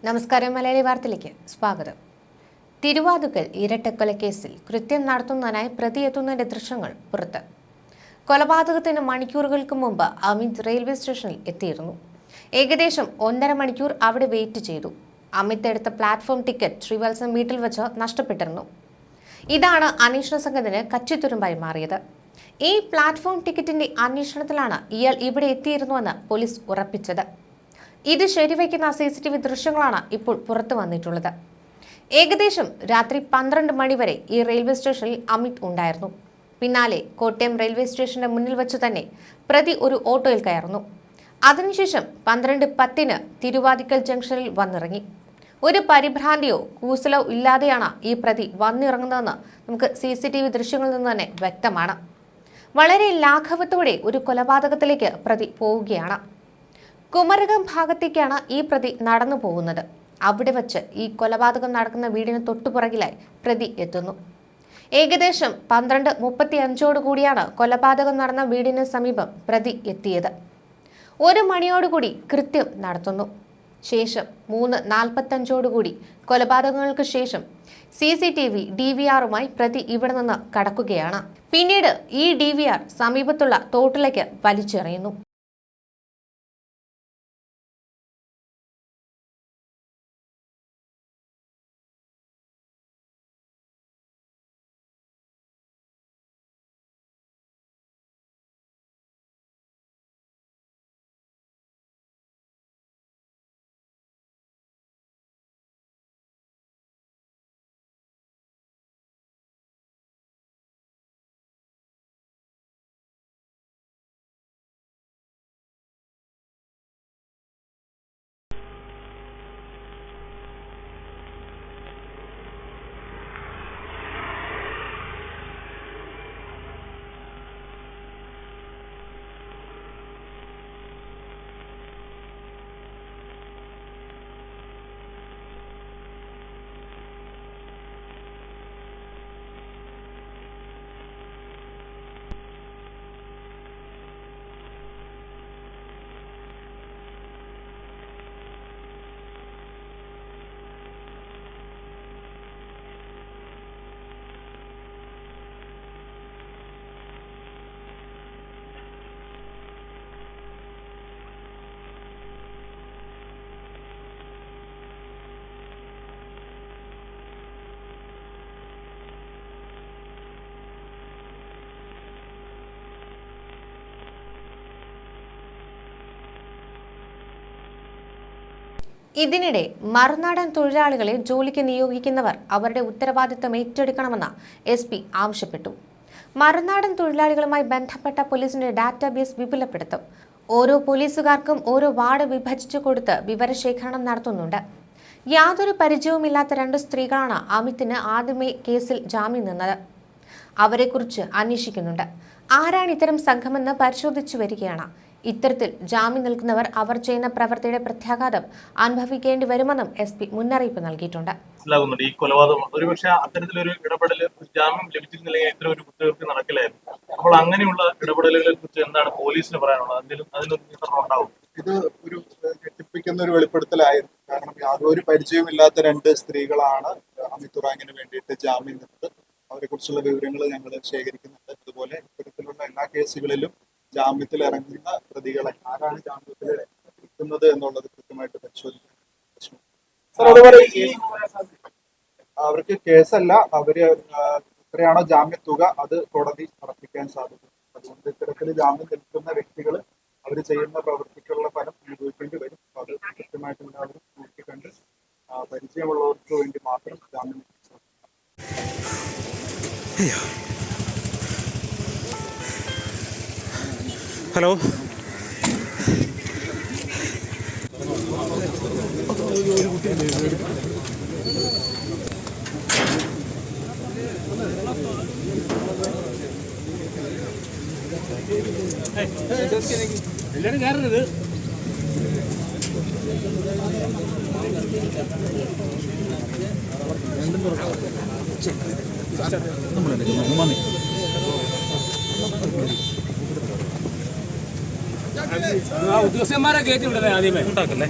നമസ്കാരം. മലയാളി വാർത്തയിലേക്ക് സ്വാഗതം. തിരുവാതുക്കൽ ഇരട്ടക്കൊലക്കേസിൽ കൃത്യം നടത്തുന്നതിനായി പ്രതി എത്തുന്നതിന്റെ ദൃശ്യങ്ങൾ പുറത്ത്. കൊലപാതകത്തിന് മണിക്കൂറുകൾക്ക് മുമ്പ് അമിത് റെയിൽവേ സ്റ്റേഷനിൽ എത്തിയിരുന്നു. ഏകദേശം 1.5 മണിക്കൂർ അവിടെ വെയിറ്റ് ചെയ്തു. അമിത് എടുത്ത പ്ലാറ്റ്ഫോം ടിക്കറ്റ് ശ്രീവത്സം വീട്ടിൽ വെച്ച് നഷ്ടപ്പെട്ടിരുന്നു. ഇതാണ് അന്വേഷണ സംഘത്തിന് കച്ചിത്തുരുമ്പായി മാറിയത്. ഈ പ്ലാറ്റ്ഫോം ടിക്കറ്റിന്റെ അന്വേഷണത്തിലാണ് ഇയാൾ ഇവിടെ എത്തിയിരുന്നുവെന്ന് പോലീസ് ഉറപ്പിച്ചത്. ഇത് ശരിവയ്ക്കുന്ന CCTV ദൃശ്യങ്ങളാണ് ഇപ്പോൾ പുറത്തു വന്നിട്ടുള്ളത്. ഏകദേശം രാത്രി 12 മണി വരെ ഈ റെയിൽവേ സ്റ്റേഷനിൽ അമിത് ഉണ്ടായിരുന്നു. പിന്നാലെ കോട്ടയം റെയിൽവേ സ്റ്റേഷന്റെ മുന്നിൽ വെച്ച് തന്നെ പ്രതി ഒരു ഓട്ടോയിൽ കയറുന്നു. അതിനുശേഷം 12:10 തിരുവാതിക്കൽ ജംഗ്ഷനിൽ വന്നിറങ്ങി. ഒരു പരിഭ്രാന്തിയോ കൂസലോ ഇല്ലാതെയാണ് ഈ പ്രതി വന്നിറങ്ങുന്നതെന്ന് നമുക്ക് CCTV ദൃശ്യങ്ങളിൽ നിന്ന് തന്നെ വ്യക്തമാണ്. വളരെ ലാഘവത്തോടെ ഒരു കൊലപാതകത്തിലേക്ക് പ്രതി പോവുകയാണ്. കുമരകം ഭാഗത്തേക്കാണ് ഈ പ്രതി നടന്നു പോകുന്നത്. അവിടെ വച്ച് ഈ കൊലപാതകം നടക്കുന്ന വീടിന് തൊട്ടുപുറകിലായി പ്രതി എത്തുന്നു. ഏകദേശം 12:35 കൂടിയാണ് കൊലപാതകം നടന്ന വീടിന് സമീപം പ്രതി എത്തിയത്. 1 മണിയോടുകൂടി കൃത്യം നടത്തുന്നു. ശേഷം 3:45 കൂടി കൊലപാതകങ്ങൾക്ക് ശേഷം CCTV DVRുമായി പ്രതി ഇവിടെ നിന്ന് കടക്കുകയാണ്. പിന്നീട് ഈ DVR സമീപത്തുള്ള തോട്ടിലേക്ക് വലിച്ചെറിയുന്നു. ഇതിനിടെ മറുനാടൻ തൊഴിലാളികളെ ജോലിക്ക് നിയോഗിക്കുന്നവർ അവരുടെ ഉത്തരവാദിത്തം ഏറ്റെടുക്കണമെന്ന് SP ആവശ്യപ്പെട്ടു. മറുനാടൻ തൊഴിലാളികളുമായി ബന്ധപ്പെട്ട പോലീസിന്റെ ഡാറ്റാബേസ് വിപുലപ്പെടുത്തും. ഓരോ പോലീസുകാർക്കും ഓരോ വാർഡ് വിഭജിച്ചു കൊടുത്ത് വിവരശേഖരണം നടത്തുന്നുണ്ട്. യാതൊരു പരിചയവുമില്ലാത്ത 2 സ്ത്രീകളാണ് അമിത്തിന് ആദ്യമേ കേസിൽ ജാമ്യം നിന്നത്. അവരെക്കുറിച്ച് അന്വേഷിക്കുന്നുണ്ട്. ആരാണ് ഇത്തരം സംഘമെന്ന് പരിശോധിച്ചു വരികയാണ്. ഇത്തരത്തിൽ ജാമ്യം നിൽക്കുന്നവർ അവർ ചെയ്യുന്ന പ്രവൃത്തിയുടെ പ്രത്യാഘാതം അനുഭവിക്കേണ്ടി വരുമെന്നും SP മുന്നറിയിപ്പ് നൽകിയിട്ടുണ്ട്. ഈ കൊലപാതകം ഒരുപക്ഷെ അത്തരത്തിലൊരു ഇടപെടൽ ജാമ്യം ലഭിച്ചിരുന്നില്ലെങ്കിൽ ഇത്ര ഒരു കുറ്റകൃത്യം നടക്കില്ലായിരുന്നു. അപ്പോൾ അങ്ങനെയുള്ള ഇടപെടലുകളെ കുറിച്ച് എന്താണ് പോലീസിന് പറയാനുള്ളത്? അതിനൊരു നിയന്ത്രണം ഉണ്ടാവും? ഇത് ഒരു ഞെട്ടിപ്പിക്കുന്ന ഒരു വെളിപ്പെടുത്തലായിരുന്നു. കാരണം യാതൊരു പരിചയമില്ലാത്ത 2 സ്ത്രീകളാണ് അമിത് തുറാങ്ങിന് വേണ്ടിയിട്ട് ജാമ്യം നിന്നത്. അവരെ കുറിച്ചുള്ള വിവരങ്ങൾ ഞങ്ങൾ ശേഖരിക്കുന്നുണ്ട്. അതുപോലെ ഇത്തരത്തിലുള്ള എല്ലാ കേസുകളിലും ജാമ്യത്തിൽ ഇറങ്ങുന്ന പ്രതികളെ ആരാണ് ജാമ്യത്തിൽ എത്തുന്നത് എന്നുള്ളത് കൃത്യമായിട്ട് പരിശോധിക്കാൻ അവർക്ക് കേസല്ല, അവര് എത്രയാണോ ജാമ്യത്തുക അത് കോടതി ഉറപ്പിക്കാൻ സാധിക്കും. അതുകൊണ്ട് ഇത്തരത്തിൽ ജാമ്യം നിൽക്കുന്ന വ്യക്തികൾ അവർ ചെയ്യുന്ന പ്രവൃത്തിക്കുള്ള ഫലം അനുഭവിക്കേണ്ടി വരും. അത് കൃത്യമായിട്ട് എല്ലാവരും നോക്കിക്കണ്ട് പരിചയമുള്ളവർക്ക് വേണ്ടി മാത്രം ജാമ്യം ഹലോ, എല്ലാരും കയറുന്നത് ഉദ്യോഗസ്ഥന്മാരെ കയറ്റി വിടണേ ആദ്യമേ ഉണ്ടാക്കല്ലേ.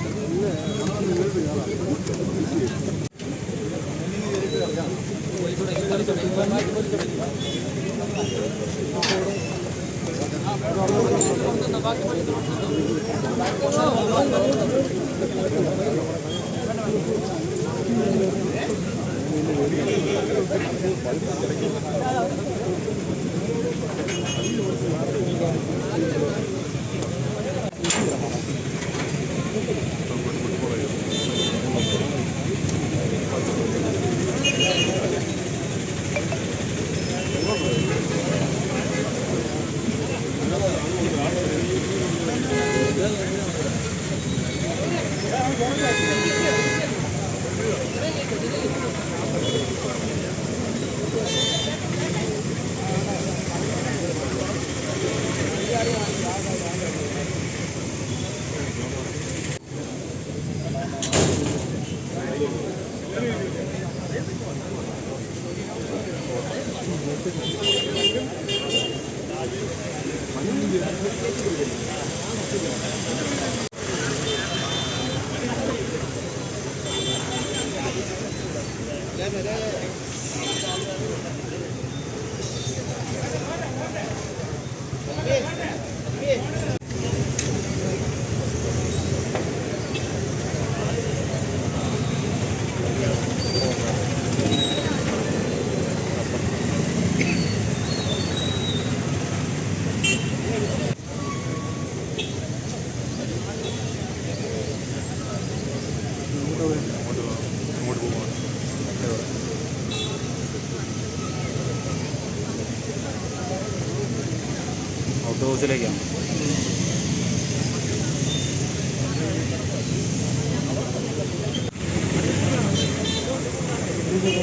ഔട്ട് ഹൗസിലേക്കാണ്.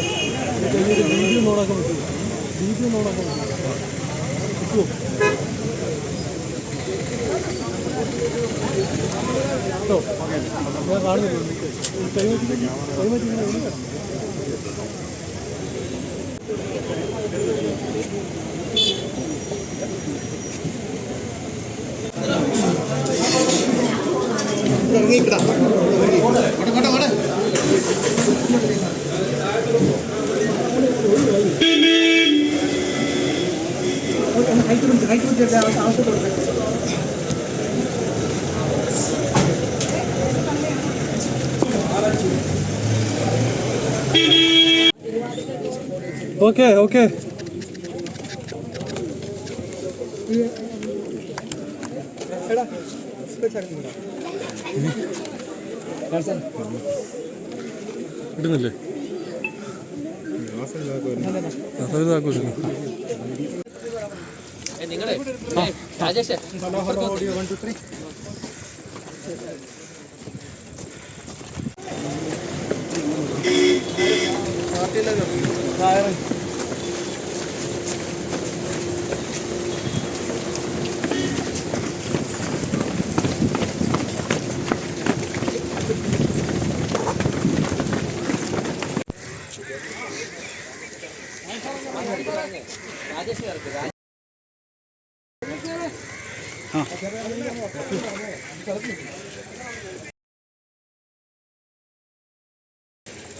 വീഡിയോ നോടാക്കാൻ പറ്റുമോ? വീഡിയോ നോടാക്കാൻ പറ്റുമോ? കേട്ടോ ഞാൻ കാണുന്നില്ല. കൈമാറ്റി ഇറങ്ങിക്കിടാ. ഓക്കെ ഓക്കെ കിട്ടുന്നില്ലേ?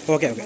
Okay okay